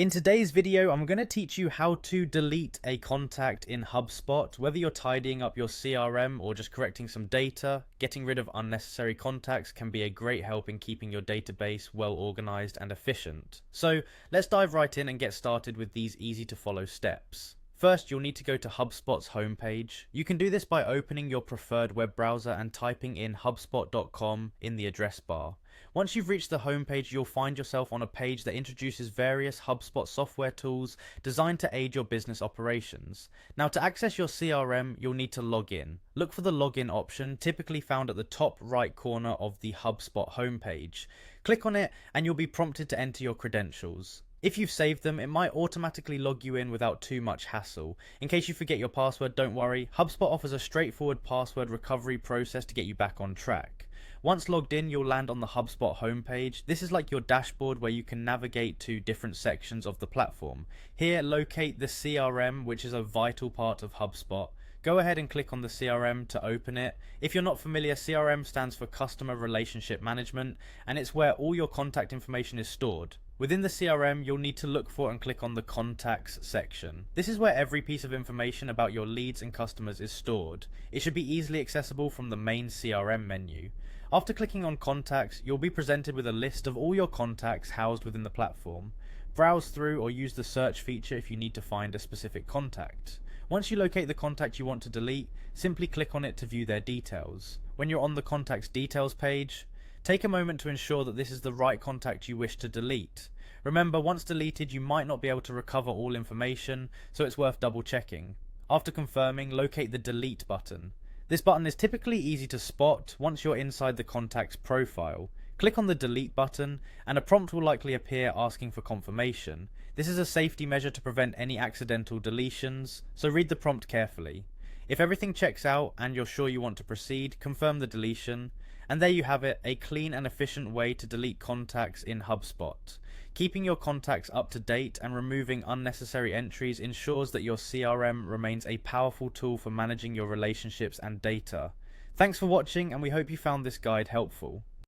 In today's video, I'm going to teach you how to delete a contact in HubSpot. Whether you're tidying up your CRM or just correcting some data, getting rid of unnecessary contacts can be a great help in keeping your database well organized and efficient. So let's dive right in and get started with these easy to follow steps. First, you'll need to go to HubSpot's homepage. You can do this by opening your preferred web browser and typing in hubspot.com in the address bar. Once you've reached the homepage, you'll find yourself on a page that introduces various HubSpot software tools designed to aid your business operations. Now, to access your CRM, you'll need to log in. Look for the login option, typically found at the top right corner of the HubSpot homepage. Click on it and you'll be prompted to enter your credentials. If you've saved them, it might automatically log you in without too much hassle. In case you forget your password, don't worry. HubSpot offers a straightforward password recovery process to get you back on track. Once logged in, you'll land on the HubSpot homepage. This is like your dashboard where you can navigate to different sections of the platform. Here, locate the CRM, which is a vital part of HubSpot. Go ahead and click on the CRM to open it. If you're not familiar, CRM stands for Customer Relationship Management, and it's where all your contact information is stored. Within the CRM, you'll need to look for and click on the Contacts section. This is where every piece of information about your leads and customers is stored. It should be easily accessible from the main CRM menu. After clicking on Contacts, you'll be presented with a list of all your contacts housed within the platform. Browse through or use the search feature if you need to find a specific contact. Once you locate the contact you want to delete, simply click on it to view their details. When you're on the contact's details page, take a moment to ensure that this is the right contact you wish to delete. Remember, once deleted, you might not be able to recover all information, so it's worth double checking. After confirming, locate the Delete button. This button is typically easy to spot once you're inside the contact's profile. Click on the Delete button, and a prompt will likely appear asking for confirmation. This is a safety measure to prevent any accidental deletions, so read the prompt carefully. If everything checks out and you're sure you want to proceed, confirm the deletion. And there you have it, a clean and efficient way to delete contacts in HubSpot. Keeping your contacts up to date and removing unnecessary entries ensures that your CRM remains a powerful tool for managing your relationships and data. Thanks for watching, and we hope you found this guide helpful.